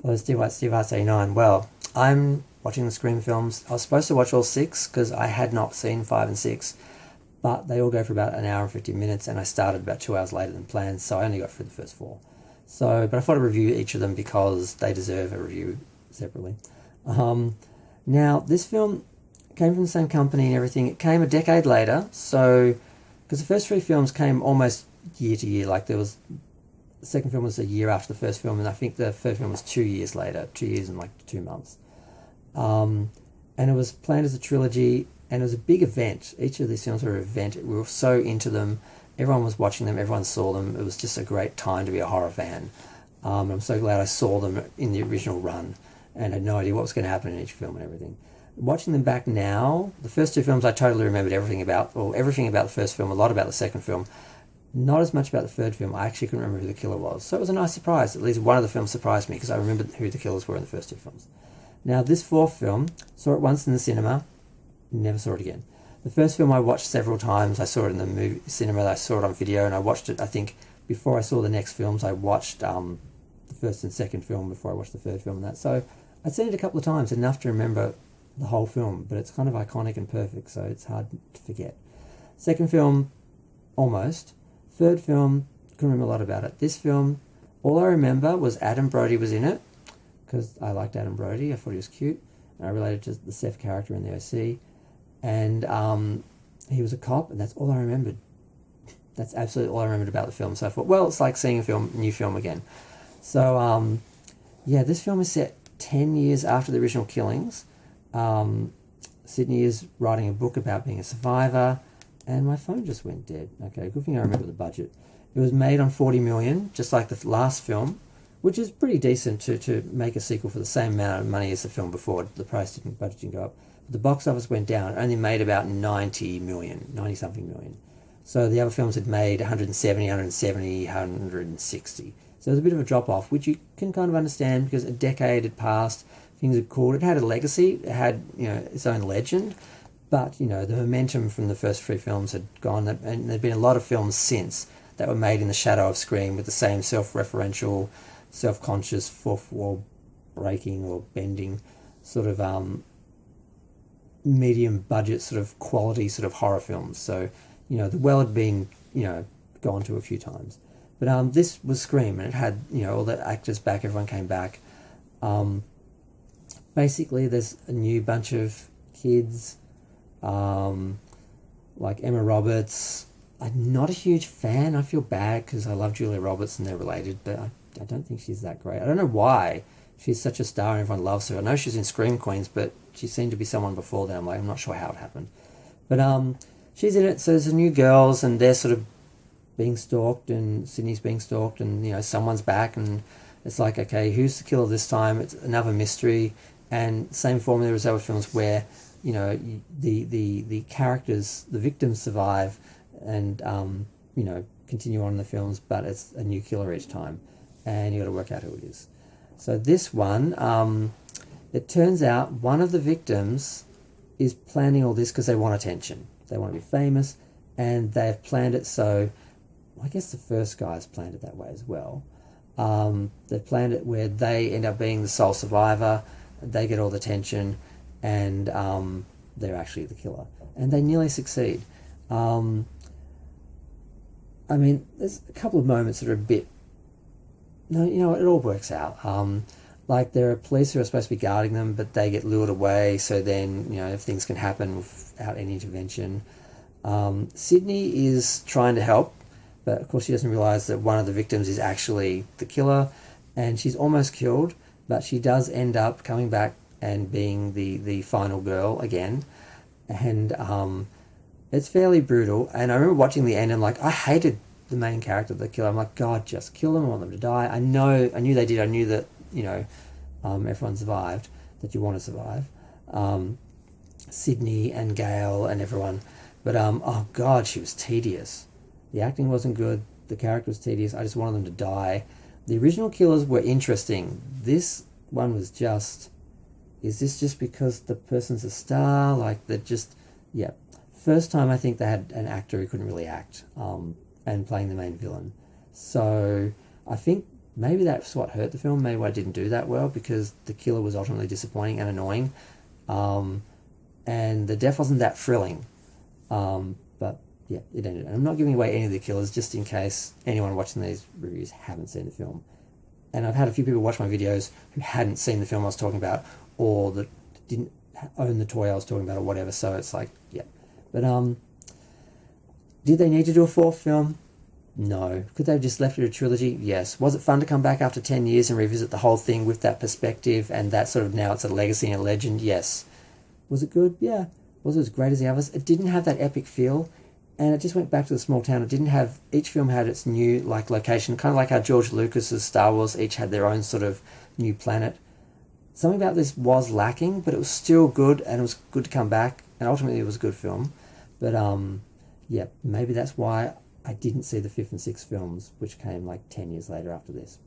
Hello, Steve White, Steve Hearts 89. Well, I'm watching the Scream films. I was supposed to watch all six because I had not seen five and six, but they all go for about an hour and 50 minutes, and I started about 2 hours later than planned, so I only got through the first four. So, but I thought I'd review each of them because they deserve a review separately. Um, Now, this film came from the same company and everything. It came a decade later, so because the first three films came almost year to year, like there was the second film was a year after the first film, and I think the third film was 2 years later, 2 years and like 2 months. Um, and it was planned as a trilogy, and it was a big event. Each of these films were an event. We were so into them. Everyone was watching them. Everyone saw them. It was just a great time to be a horror fan. I'm so glad I saw them in the original run and had no idea what was going to happen in each film and everything. Watching them back now, the first two films I totally remembered everything about, or everything about the first film, a lot about the second film. Not as much about the third film. I actually couldn't remember who the killer was. So it was a nice surprise. At least one of the films surprised me because I remembered who the killers were in the first two films. Now, this fourth film, saw it once in the cinema, never saw it again. The first film I watched several times. I saw it in the movie cinema, I saw it on video, and I watched it, I think, before I saw the next films. I watched the first and second film before I watched the third film and that. So I'd seen it a couple of times, enough to remember the whole film, but it's kind of iconic and perfect, so it's hard to forget. Second film, almost. Third film, couldn't remember a lot about it. This film, all I remember was Adam Brody was in it, because I liked Adam Brody. I thought he was cute, and I related to the Seth character in the OC. And he was a cop, and that's all I remembered. That's absolutely all I remembered about the film. So I thought, well, it's like seeing a new film again. So, yeah, this film is set 10 years after the original killings. Sydney is writing a book about being a survivor, and my phone just went dead. Okay, good thing I remember the budget. It was made on 40 million, just like the last film, which is pretty decent to make a sequel for the same amount of money as the film before. The budget didn't go up. But the box office went down. It only made about 90 million, 90 something million. So the other films had made 170, 170, 160. So there was a bit of a drop off, which you can kind of understand because a decade had passed, things had cooled. It had a legacy, it had, its own legend, but the momentum from the first three films had gone, and there'd been a lot of films since that were made in the shadow of Scream with the same self-referential, self-conscious, fourth wall breaking or bending sort of medium budget sort of quality sort of horror films. So the well had been gone to a few times, but this was Scream, and it had all the actors back. Everyone came back. Basically, there's a new bunch of kids, like Emma Roberts. I'm not a huge fan. I feel bad because I love Julia Roberts and they're related, but I don't think she's that great. I don't know why she's such a star and everyone loves her. I know she's in Scream Queens, but she seemed to be someone before then. I'm not sure how it happened. But she's in it, so there's a new girls, and they're sort of being stalked, and Sydney's being stalked, and someone's back, and it's like, okay, who's the killer this time? It's another mystery, and same formula as other films where the characters, the victims survive, and continue on in the films, but it's a new killer each time, and you got to work out who it is. So this one, it turns out one of the victims is planning all this because they want attention. They want to be famous, and they've planned it so. I guess the first guys planned it that way as well. They've planned it where they end up being the sole survivor, they get all the attention, and they're actually the killer. And they nearly succeed. There's a couple of moments that are a bit... No, it all works out. Like there are police who are supposed to be guarding them, but they get lured away, so then, if things can happen without any intervention. Sydney is trying to help, but of course she doesn't realise that one of the victims is actually the killer, and she's almost killed, but she does end up coming back and being the final girl again. And it's fairly brutal, and I remember watching the end and I hated the main character, the killer. I'm like, God, just kill them, I want them to die. I knew they did. I knew that everyone survived, that you want to survive. Sydney and Gail and everyone, but oh God, she was tedious. The acting wasn't good, the character was tedious. I just wanted them to die. The original killers were interesting. This one was just, is this just because the person's a star? Yeah. First time I think they had an actor who couldn't really act, and playing the main villain. So I think maybe that's what hurt the film. Maybe I didn't do that well because the killer was ultimately disappointing and annoying. And the death wasn't that thrilling. But yeah, it ended. And I'm not giving away any of the killers just in case anyone watching these reviews haven't seen the film. And I've had a few people watch my videos who hadn't seen the film I was talking about, or that didn't own the toy I was talking about, or whatever. So it's like, yeah. But did they need to do a fourth film? No. Could they have just left it a trilogy? Yes. Was it fun to come back after 10 years and revisit the whole thing with that perspective and that sort of, now it's a legacy and a legend? Yes. Was it good? Yeah. Was it as great as the others? It didn't have that epic feel, and it just went back to the small town. It didn't have, each film had its new like location, kind of like how George Lucas's Star Wars each had their own sort of new planet. Something about this was lacking, but it was still good, and it was good to come back, and ultimately it was a good film. But yeah, maybe that's why I didn't see the fifth and sixth films, which came like 10 years later after this.